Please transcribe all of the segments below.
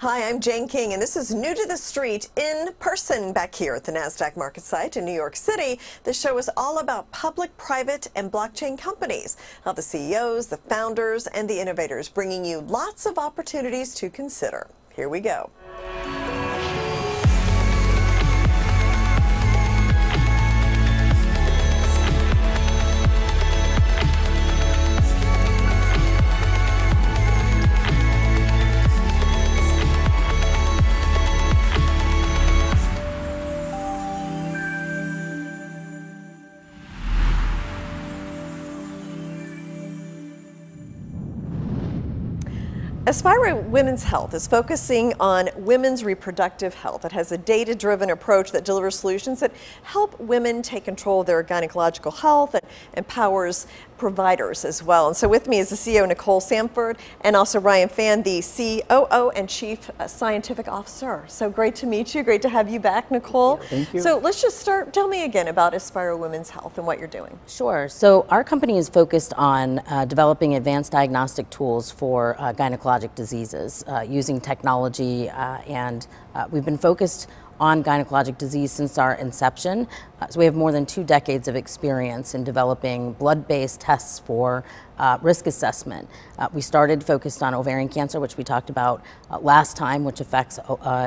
Hi, I'm Jane King, and this is New to the Street in person back here at the NASDAQ market site in New York City. The show is all about public, private, and blockchain companies, how the CEOs, the founders, and the innovators bringing you lots of opportunities to consider. Here we go. Aspira Women's Health is focusing on women's reproductive health. It has a data-driven approach that delivers solutions that help women take control of their gynecological health and empowers providers as well. And so with me is the CEO, Nicole Sandford, and also Ryan Phan, the COO and Chief Scientific Officer. So great to meet you. Great to have you back, Nicole. Thank you. So let's just start. Tell me again about Aspira Women's Health and what you're doing. Sure. So our company is focused on developing advanced diagnostic tools for gynecologic diseases using technology, and we've been focused on gynecologic disease since our inception. So we have more than 2 decades of experience in developing blood-based tests for risk assessment. We started focused on ovarian cancer, which we talked about last time, which affects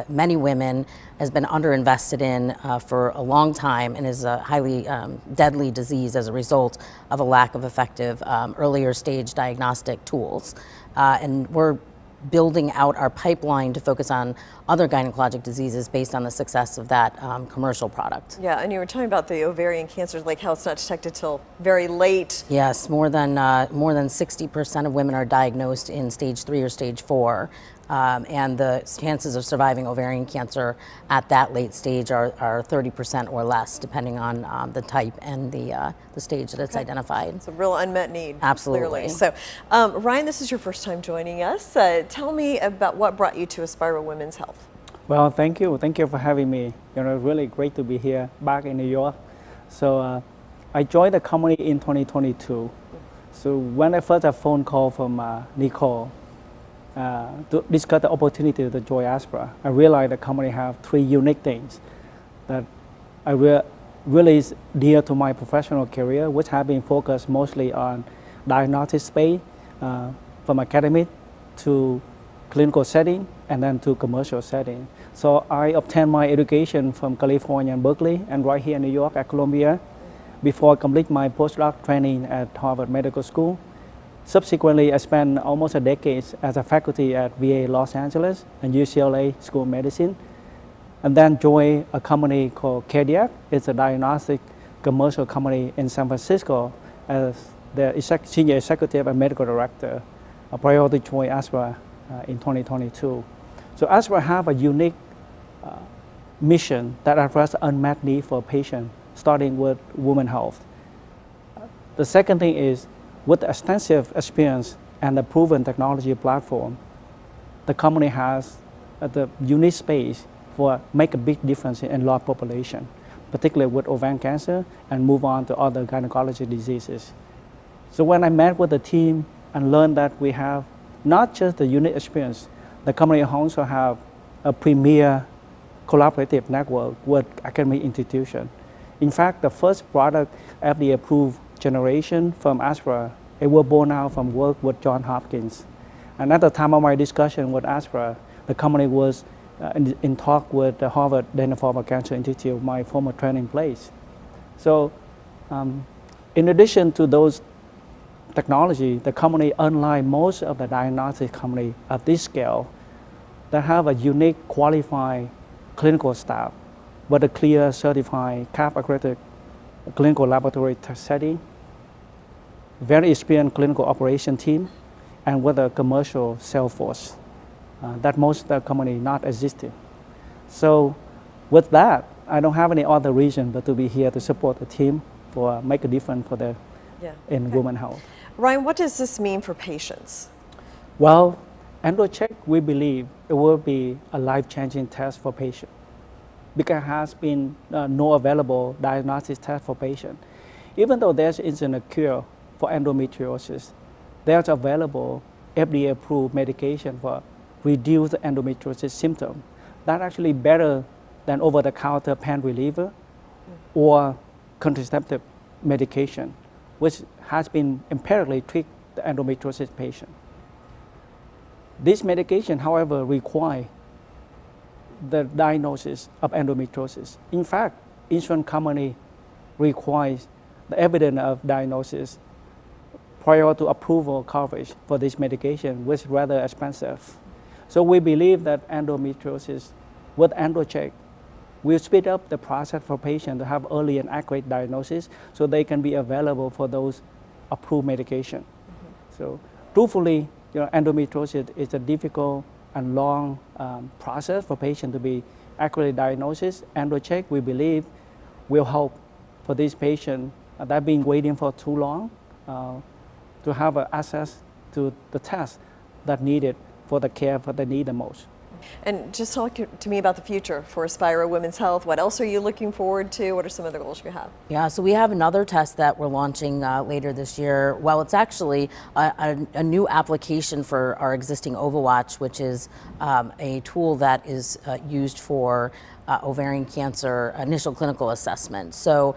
many women, has been underinvested in for a long time, and is a highly deadly disease as a result of a lack of effective earlier stage diagnostic tools. And we're building out our pipeline to focus on other gynecologic diseases based on the success of that commercial product. Yeah, and you were talking about the ovarian cancer, like how it's not detected till very late. Yes, more than 60% of women are diagnosed in stage 3 or stage 4. And the chances of surviving ovarian cancer at that late stage are 30% or less, depending on the type and the stage that it's identified. It's a real unmet need. Absolutely. Clearly. So, Ryan, this is your first time joining us. Tell me about what brought you to Aspira Women's Health. Well, thank you. Thank you for having me. You know, really great to be here back in New York. So, I joined the company in 2022. So, when I first had a phone call from Nicole, to discuss the opportunity to join Aspira, I realized the company have 3 unique things that I really is dear to my professional career, which have been focused mostly on diagnostic space, from academic to clinical setting, and then to commercial setting. So I obtained my education from California and Berkeley, and right here in New York at Columbia, before I complete my postdoc training at Harvard Medical School. Subsequently, I spent almost a decade as a faculty at VA Los Angeles and UCLA School of Medicine, and then joined a company called Cardiac. It's a diagnostic commercial company in San Francisco as the senior executive and medical director, prior to join Aspira in 2022. So Aspira have a unique mission that addresses unmet need for patients, starting with women's health. The second thing is, with the extensive experience and the proven technology platform, the company has the unique space for make a big difference in large population, particularly with ovarian cancer, and move on to other gynecology diseases. So when I met with the team and learned that we have not just the unique experience, the company also have a premier collaborative network with academic institutions. In fact, the first product FDA approved generation from Aspira, it was born out from work with Johns Hopkins. And at the time of my discussion with Aspira, the company was in talk with the Harvard Dana-Farber Cancer Institute, my former training place. So in addition to those technology, the company, unlike most of the diagnostic company at this scale, that have a unique qualified clinical staff with a clear certified CAP-accredited clinical laboratory setting, very experienced clinical operation team, and with a commercial sales force that most of the company not existing. So with that, I don't have any other reason but to be here to support the team for make a difference for the in women's health. Ryan, what does this mean for patients? Well, EndoCheck, we believe it will be a life-changing test for patients, because it has been no available diagnostic test for patients. Even though there isn't a cure for endometriosis, there's available FDA-approved medication for reduce the endometriosis symptom. That's actually better than over-the-counter pain reliever or contraceptive medication, which has been empirically treat the endometriosis patient. This medication, however, require the diagnosis of endometriosis. In fact, insurance company requires the evidence of diagnosis prior to approval coverage for this medication, which is rather expensive. So we believe that endometriosis with EndoCheck will speed up the process for patients to have early and accurate diagnosis so they can be available for those approved medication. So truthfully, endometriosis is a difficult and long process for patients to be accurately diagnosed. EndoCheck, we believe, will help for these patients that have been waiting for too long to have access to the test that needed for the care that they need the most. And just talk to me about the future for Aspira Women's Health. What else are you looking forward to? What are some other goals you have? Yeah, so we have another test that we're launching later this year. Well, it's actually a new application for our existing OvaWatch, which is a tool that is used for ovarian cancer initial clinical assessment. So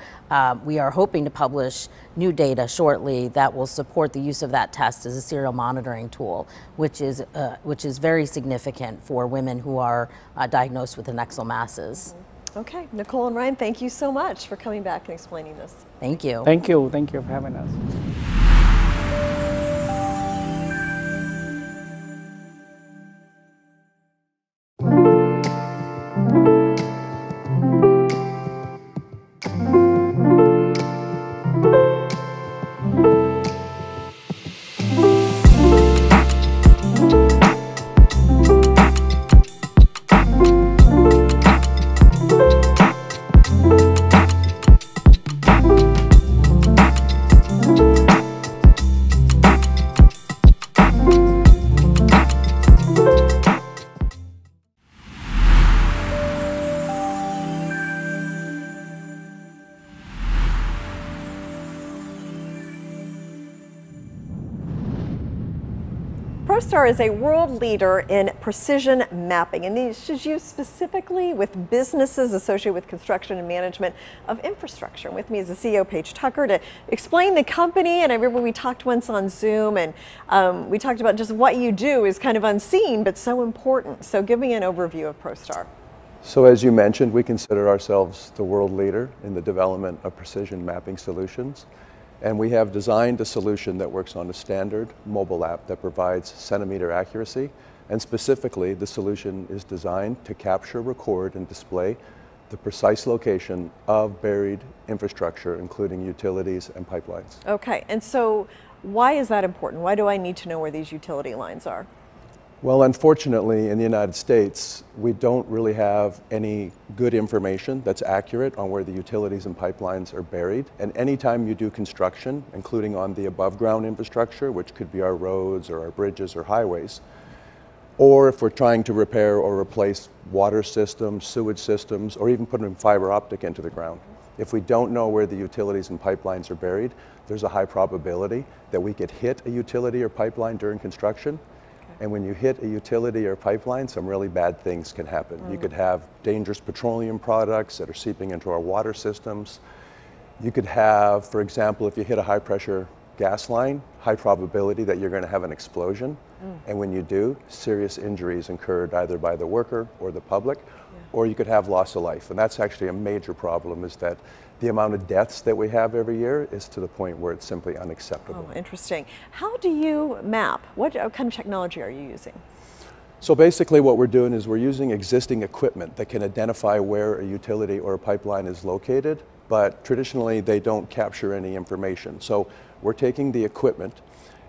we are hoping to publish new data shortly that will support the use of that test as a serial monitoring tool, which is very significant for women who are diagnosed with adnexal masses. Okay, Nicole and Ryan, thank you so much for coming back and explaining this. Thank you. Thank you for having us. ProStar is a world leader in precision mapping, and this is used specifically with businesses associated with construction and management of infrastructure. And with me is the CEO, Paige Tucker, to explain the company. And I remember we talked once on Zoom, and we talked about just what you do is kind of unseen, but so important. So give me an overview of ProStar. So as you mentioned, we consider ourselves the world leader in the development of precision mapping solutions. And we have designed a solution that works on a standard mobile app that provides centimeter accuracy. And specifically, the solution is designed to capture, record, and display the precise location of buried infrastructure, including utilities and pipelines. Okay, and so why is that important? Why do I need to know where these utility lines are? Well, unfortunately, in the United States, we don't really have any good information that's accurate on where the utilities and pipelines are buried. And anytime you do construction, including on the above ground infrastructure, which could be our roads or our bridges or highways, or if we're trying to repair or replace water systems, sewage systems, or even putting fiber optic into the ground, if we don't know where the utilities and pipelines are buried, there's a high probability that we could hit a utility or pipeline during construction. And when you hit a utility or pipeline, some really bad things can happen. You could have dangerous petroleum products that are seeping into our water systems. You could have, for example, if you hit a high pressure gas line, high probability that you're going to have an explosion. And when you do, serious injuries incurred either by the worker or the public, or you could have loss of life. And that's actually a major problem, is that the amount of deaths that we have every year is to the point where it's simply unacceptable. Oh, interesting. How do you map? What kind of technology are you using? So basically what we're doing is we're using existing equipment that can identify where a utility or a pipeline is located, but traditionally they don't capture any information. So we're taking the equipment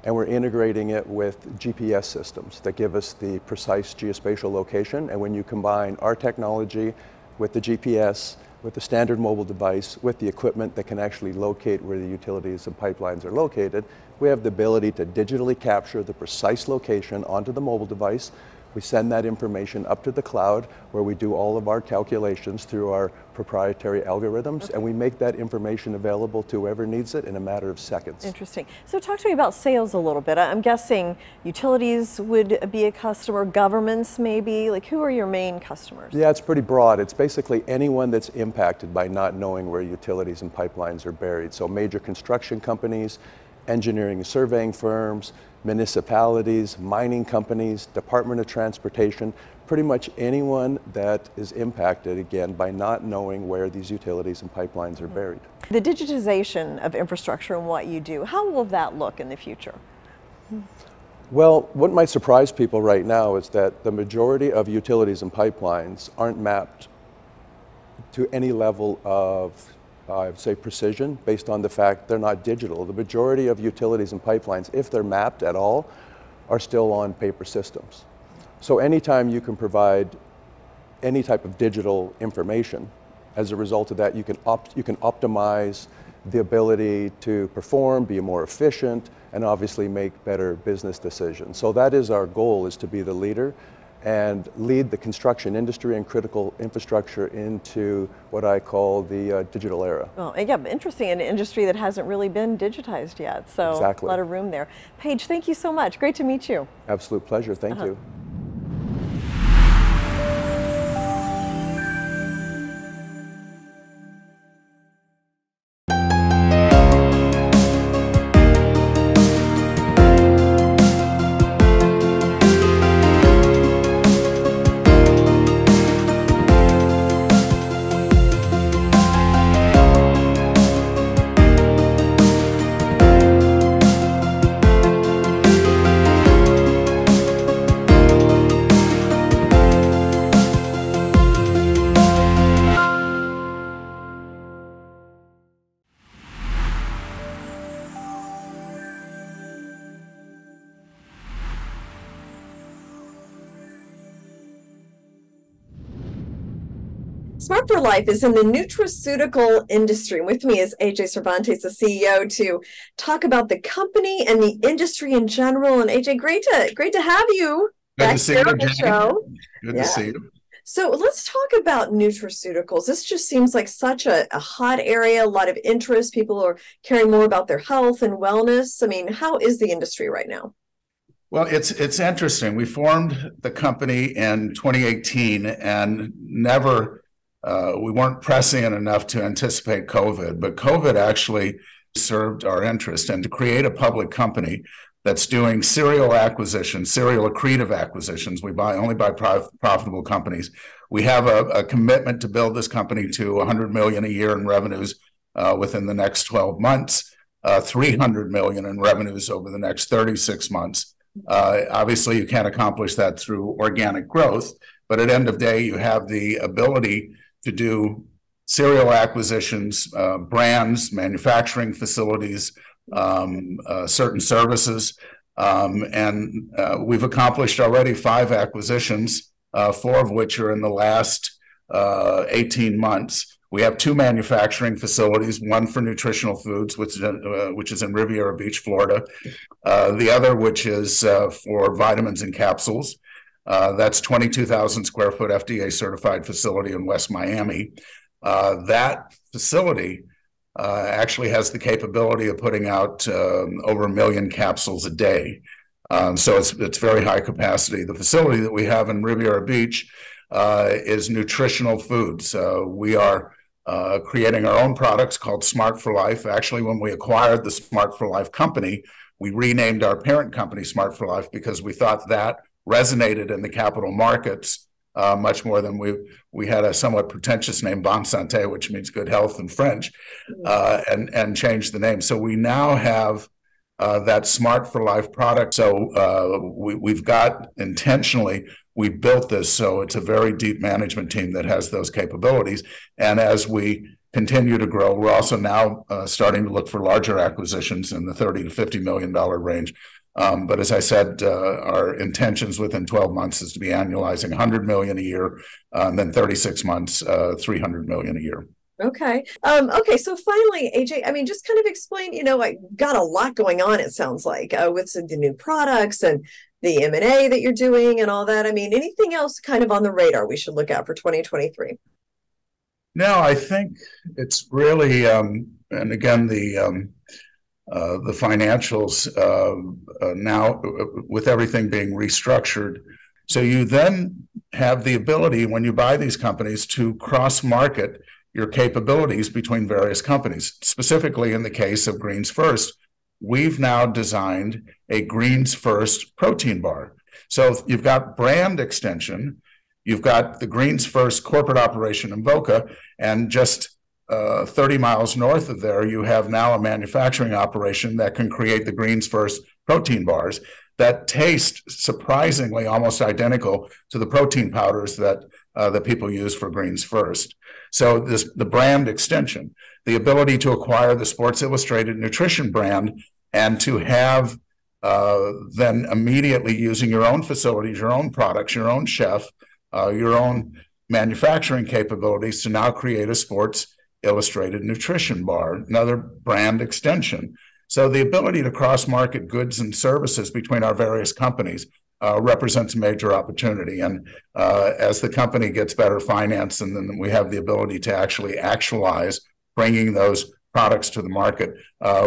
and we're integrating it with GPS systems that give us the precise geospatial location. And when you combine our technology with the GPS, with the standard mobile device, with the equipment that can actually locate where the utilities and pipelines are located, we have the ability to digitally capture the precise location onto the mobile device We send that information up to the cloud where we do all of our calculations through our proprietary algorithms, and we make that information available to whoever needs it in a matter of seconds. Interesting. So talk to me about sales a little bit. I'm guessing utilities would be a customer, governments maybe. Like, who are your main customers? Yeah, it's pretty broad. It's basically anyone that's impacted by not knowing where utilities and pipelines are buried. So major construction companies, engineering and surveying firms, municipalities, mining companies, Department of Transportation, pretty much anyone that is impacted, again, by not knowing where these utilities and pipelines are buried. The digitization of infrastructure and what you do, how will that look in the future? Well, what might surprise people right now is that the majority of utilities and pipelines aren't mapped to any level of I would say precision, based on the fact they're not digital. The majority of utilities and pipelines, if they're mapped at all, are still on paper systems. So anytime you can provide any type of digital information, as a result of that, you can optimize the ability to perform, be more efficient, and obviously make better business decisions. So that is our goal, is to be the leader and lead the construction industry and critical infrastructure into what I call the digital era. Well, yeah, interesting, an industry that hasn't really been digitized yet, so exactly. A lot of room there. Paige, thank you so much. Great to meet you. Absolute pleasure. Thank you. Smart for Life is in the nutraceutical industry. And with me is AJ Cervantes, the CEO, to talk about the company and the industry in general. And AJ, great to have you back here on the show. Good to see you. So let's talk about nutraceuticals. This just seems like such a hot area, a lot of interest. People are caring more about their health and wellness. I mean, how is the industry right now? Well, it's interesting. We formed the company in 2018 and we weren't prescient enough to anticipate COVID, but COVID actually served our interest. And to create a public company that's doing serial acquisitions, serial accretive acquisitions, we only buy profitable companies. We have a commitment to build this company to $100 million a year in revenues within the next 12 months, $300 million in revenues over the next 36 months. Obviously, you can't accomplish that through organic growth, but at the end of the day, you have the ability to do serial acquisitions, brands, manufacturing facilities, certain services, and we've accomplished already 5 acquisitions, 4 of which are in the last 18 months. We have 2 manufacturing facilities, one for nutritional foods, which is in Riviera Beach, Florida, the other which is for vitamins and capsules. That's 22,000 square foot FDA certified facility in West Miami. That facility actually has the capability of putting out over 1 million capsules a day. So it's very high capacity. The facility that we have in Riviera Beach is nutritional foods. We are creating our own products called Smart for Life. Actually, when we acquired the Smart for Life company, we renamed our parent company Smart for Life because we thought that resonated in the capital markets much more than we had a somewhat pretentious name, Bonne Santé, which means good health in French, and changed the name. So we now have that Smart for Life product. So we've got intentionally, we built this so it's a very deep management team that has those capabilities. And as we continue to grow, we're also now starting to look for larger acquisitions in the $30 to $50 million range. But as I said, our intentions within 12 months is to be annualizing $100 million a year, and then 36 months, $300 million a year. Okay. Okay. So finally, AJ, I mean, just kind of explain, I got a lot going on, it sounds like, with the new products and the M&A that you're doing and all that? I mean, anything else kind of on the radar we should look at for 2023? No, I think it's really, and again, the financials now with everything being restructured. So you then have the ability, when you buy these companies, to cross-market your capabilities between various companies. Specifically in the case of Greens First, we've now designed a Greens First protein bar. So you've got brand extension, you've got the Greens First corporate operation in Boca, and just 30 miles north of there, you have now a manufacturing operation that can create the Greens First protein bars that taste surprisingly almost identical to the protein powders that people use for Greens First. So the brand extension, the ability to acquire the Sports Illustrated nutrition brand and to have then immediately using your own facilities, your own products, your own chef, your own manufacturing capabilities to now create a Sports Illustrated nutrition bar, another brand extension. So the ability to cross-market goods and services between our various companies represents a major opportunity. And as the company gets better financed, and then we have the ability to actually actualize bringing those products to the market,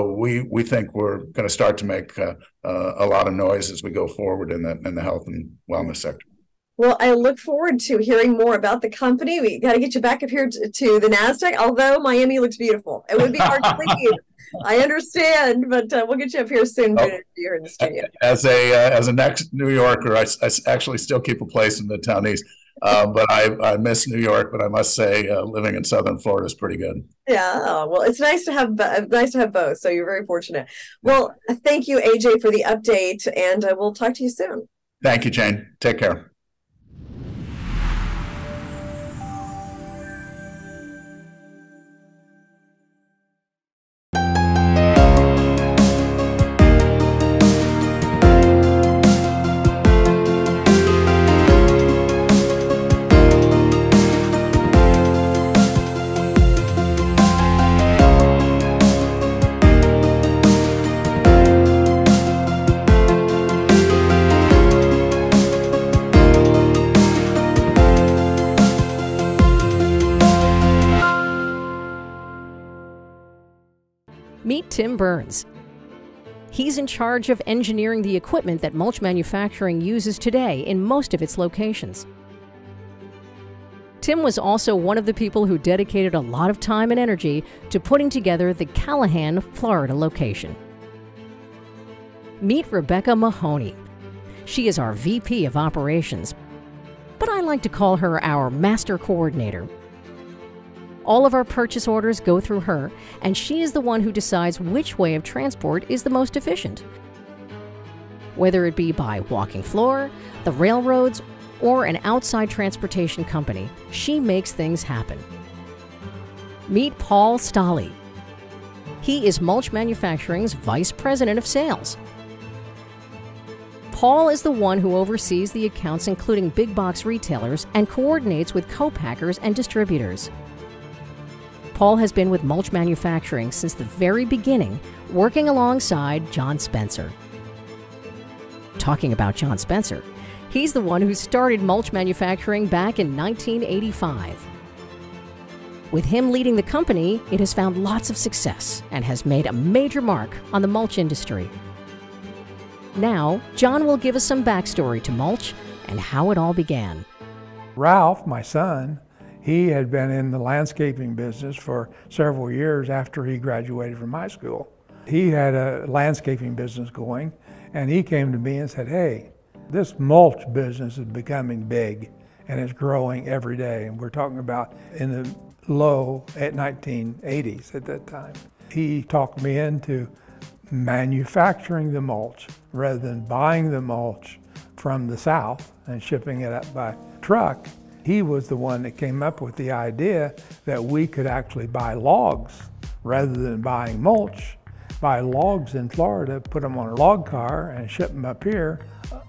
we think we're going to start to make a lot of noise as we go forward in the health and wellness sector. Well, I look forward to hearing more about the company. We got to get you back up here to the NASDAQ, although Miami looks beautiful. It would be hard to leave. I understand, but we'll get you up here soon here in the studio. As a next New Yorker, I actually still keep a place in the townies, but I miss New York. But I must say, living in Southern Florida is pretty good. Yeah, well, it's nice to have both. So you're very fortunate. Well, thank you, AJ, for the update, and we'll talk to you soon. Thank you, Jane. Take care. Meet Tim Burns. He's in charge of engineering the equipment that Mulch Manufacturing uses today in most of its locations. Tim was also one of the people who dedicated a lot of time and energy to putting together the Callahan, Florida location. Meet Rebecca Mahoney. She is our VP of Operations, but I like to call her our Master Coordinator. All of our purchase orders go through her, and she is the one who decides which way of transport is the most efficient. Whether it be by walking floor, the railroads, or an outside transportation company, she makes things happen. Meet Paul Stolle. He is Mulch Manufacturing's Vice President of Sales. Paul is the one who oversees the accounts including big box retailers and coordinates with co-packers and distributors. Paul has been with Mulch Manufacturing since the very beginning, working alongside John Spencer. Talking about John Spencer, he's the one who started Mulch Manufacturing back in 1985. With him leading the company, it has found lots of success and has made a major mark on the mulch industry. Now, John will give us some backstory to Mulch and how it all began. Ralph, my son, he had been in the landscaping business for several years after he graduated from high school. He had a landscaping business going, and he came to me and said, hey, this mulch business is becoming big and it's growing every day. And we're talking about in the low 1980s at that time. He talked me into manufacturing the mulch rather than buying the mulch from the south and shipping it up by truck. He was the one that came up with the idea that we could actually buy logs rather than buying mulch, buy logs in Florida, put them on a log car and ship them up here,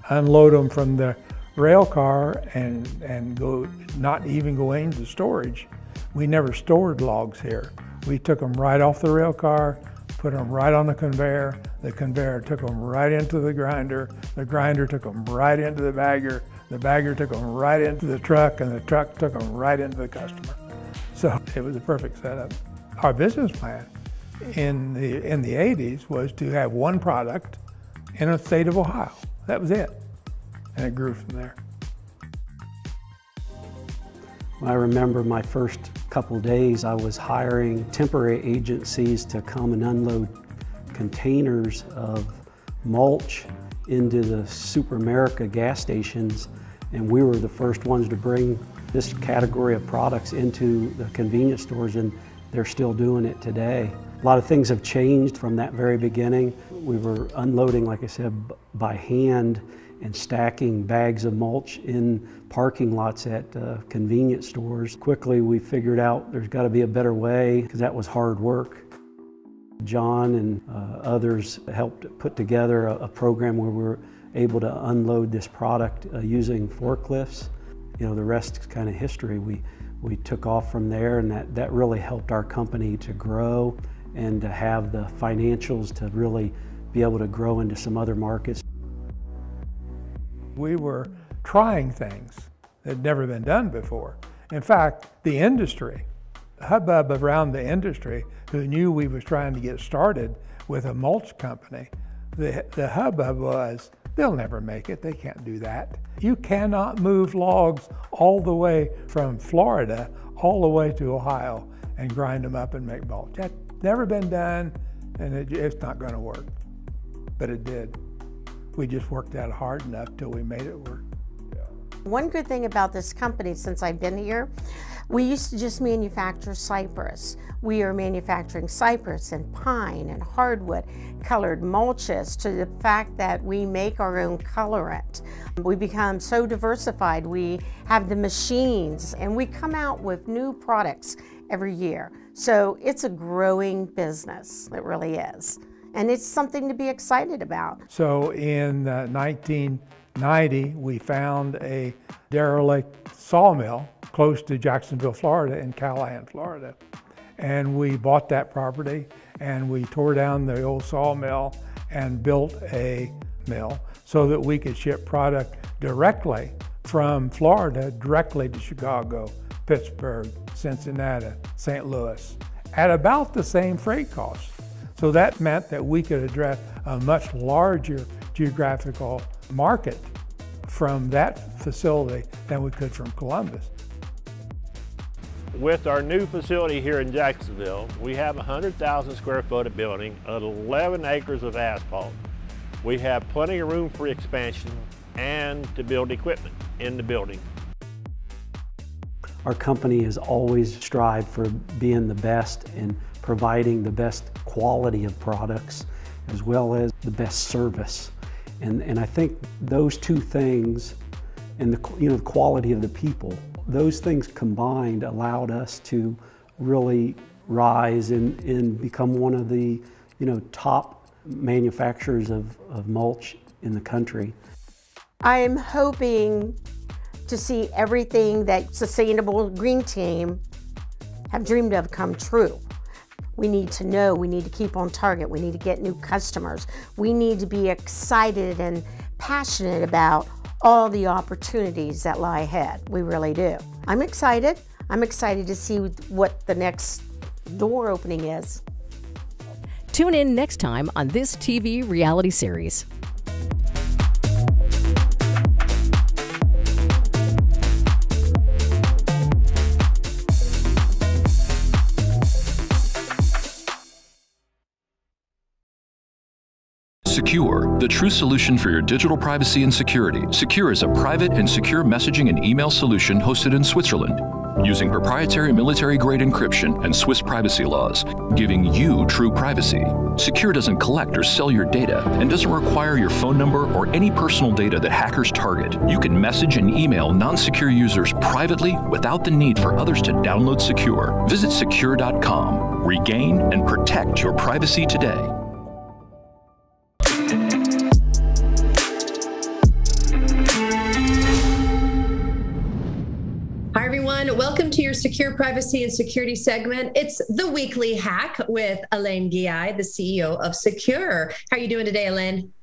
unload them from the rail car and go, not even go into storage. We never stored logs here. We took them right off the rail car, put them right on the conveyor took them right into the grinder took them right into the bagger took them right into the truck, and the truck took them right into the customer. So it was a perfect setup. Our business plan in the 80s was to have one product in the state of Ohio. That was it, and it grew from there. I remember my first couple days, I was hiring temporary agencies to come and unload containers of mulch into the Super America gas stations, and we were the first ones to bring this category of products into the convenience stores, and they're still doing it today. A lot of things have changed from that very beginning. We were unloading, like I said, by hand and stacking bags of mulch in parking lots at convenience stores. Quickly we figured out there's got to be a better way, because that was hard work. John and others helped put together a program where we were able to unload this product using forklifts. You know, the rest is kind of history. We took off from there, and that really helped our company to grow and to have the financials to really be able to grow into some other markets. We were trying things that had never been done before. In fact, the industry, hubbub around the industry, who knew we was trying to get started with a mulch company, the hubbub was, they'll never make it, they can't do that. You cannot move logs all the way from Florida all the way to Ohio and grind them up and make mulch. That's never been done, and it's not going to work. But it did. We just worked at it hard enough till we made it work. One good thing about this company since I've been here, we used to just manufacture cypress. We are manufacturing cypress and pine and hardwood colored mulches, to the fact that we make our own colorant. We become so diversified. We have the machines, and we come out with new products every year. So it's a growing business, it really is. And it's something to be excited about. So in 1990, we found a derelict sawmill close to Jacksonville, Florida, in Callahan, Florida. And we bought that property, and we tore down the old sawmill and built a mill so that we could ship product directly from Florida directly to Chicago, Pittsburgh, Cincinnati, St. Louis, at about the same freight cost. So that meant that we could address a much larger geographical market from that facility than we could from Columbus. With our new facility here in Jacksonville, we have 100,000 square foot of building, 11 acres of asphalt. We have plenty of room for expansion and to build equipment in the building. Our company has always strived for being the best and providing the best quality of products as well as the best service. And I think those two things, and the quality of the people, those things combined allowed us to really rise and become one of the top manufacturers of mulch in the country. I am hoping to see everything that Sustainable Green Team have dreamed of come true. We need to know, we need to keep on target, we need to get new customers. We need to be excited and passionate about all the opportunities that lie ahead. We really do. I'm excited. I'm excited to see what the next door opening is. Tune in next time on this TV reality series. SKUR, the true solution for your digital privacy and security. SKUR is a private and secure messaging and email solution hosted in Switzerland, using proprietary military-grade encryption and Swiss privacy laws, giving you true privacy. SKUR doesn't collect or sell your data and doesn't require your phone number or any personal data that hackers target. You can message and email non-secure users privately without the need for others to download SKUR. Visit SKUR.com. Regain and protect your privacy today. Hi, everyone. Welcome to your Secure Privacy and Security segment. It's the weekly hack with Alain Ghiai, the CEO of Sekur. How are you doing today, Alain?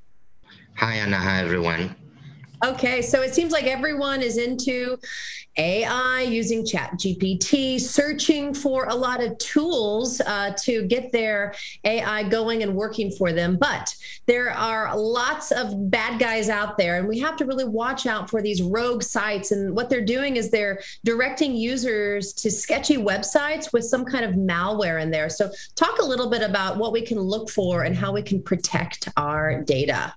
Hi, Anna. Hi, everyone. Okay, so it seems like everyone is into AI, using ChatGPT, searching for a lot of tools to get their AI going and working for them. But there are lots of bad guys out there, and we have to really watch out for these rogue sites. And what they're doing is they're directing users to sketchy websites with some kind of malware in there. So talk a little bit about what we can look for and how we can protect our data.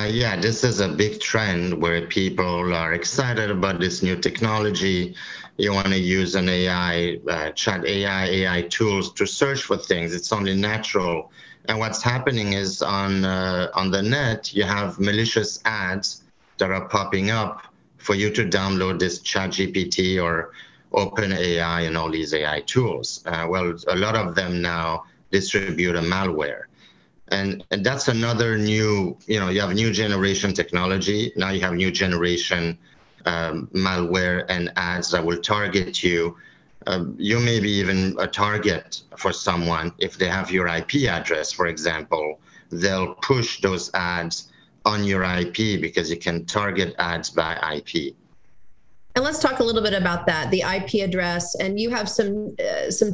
Yeah, this is a big trend where people are excited about this new technology. You want to use an AI, AI tools to search for things. It's only natural. And what's happening is on the net, you have malicious ads that are popping up for you to download this ChatGPT or OpenAI and all these AI tools. Well, a lot of them now distribute a malware. And that's another new, you have new generation technology. Now you have new generation malware and ads that will target you. You may be even a target for someone. If they have your IP address, for example, they'll push those ads on your IP because you can target ads by IP. And let's talk a little bit about that, the IP address. And you have some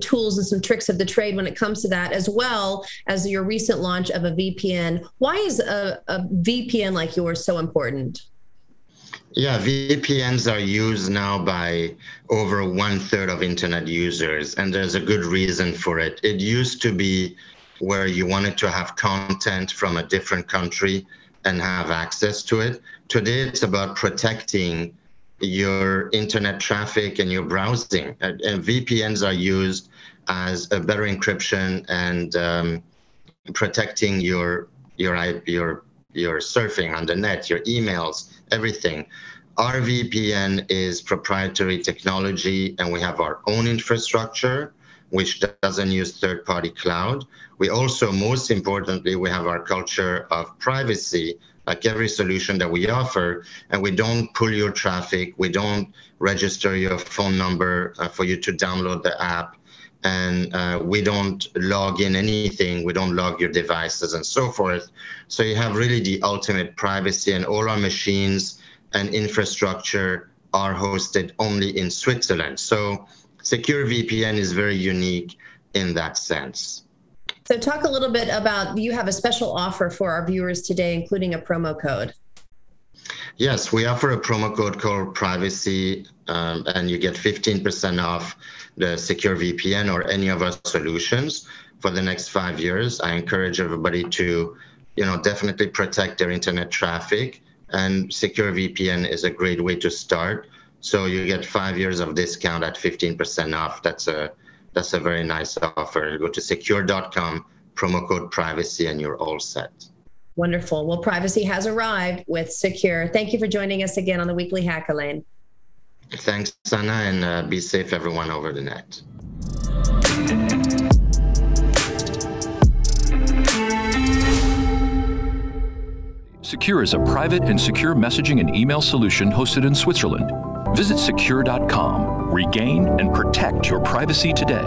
tools and some tricks of the trade when it comes to that, as well as your recent launch of a VPN. Why is a VPN like yours so important? Yeah, VPNs are used now by over 1/3 of internet users, and there's a good reason for it. It used to be where you wanted to have content from a different country and have access to it. Today, it's about protecting your internet traffic and your browsing. And VPNs are used as a better encryption and protecting your surfing on the net, your emails, everything. Our VPN is proprietary technology, and we have our own infrastructure, which doesn't use third-party cloud. We also, most importantly, we have our culture of privacy, like every solution that we offer, and we don't pull your traffic, we don't register your phone number for you to download the app, and we don't log in anything, we don't log your devices and so forth. So you have really the ultimate privacy, and all our machines and infrastructure are hosted only in Switzerland. So Secure VPN is very unique in that sense. So talk a little bit about, you have a special offer for our viewers today, including a promo code. Yes, we offer a promo code called Privacy, and you get 15% off the Secure VPN or any of our solutions for the next 5 years. I encourage everybody to, definitely protect their internet traffic, and Secure VPN is a great way to start. So you get 5 years of discount at 15% off. That's a very nice offer. Go to secure.com, promo code privacy, and you're all set. Wonderful. Well, privacy has arrived with Sekur. Thank you for joining us again on the Weekly Hack, Alain. Thanks, Anna, and be safe, everyone, over the net. Sekur is a private and secure messaging and email solution hosted in Switzerland. Visit secure.com. Regain and protect your privacy today.